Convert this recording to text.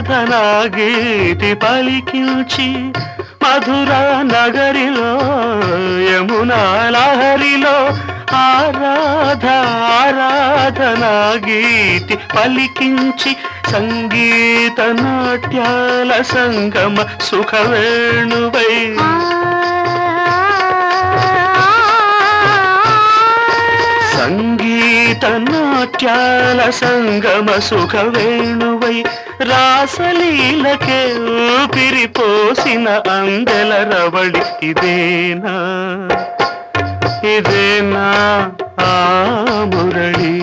ఆరాధనా గీతి పలికించి మధురా నగరిలో యమునా లహరిలో ఆరాధనా గీతి పలికించి సంగీత నాట్యాల సంగమ సుఖవేణువై సంగీత నాట్యాల సంగమ సుఖవేణువై రాసలీలకే ఊపిరిపోసిన అందెల రవళి ఇదేనా ఇదేనా ఆ మురళి.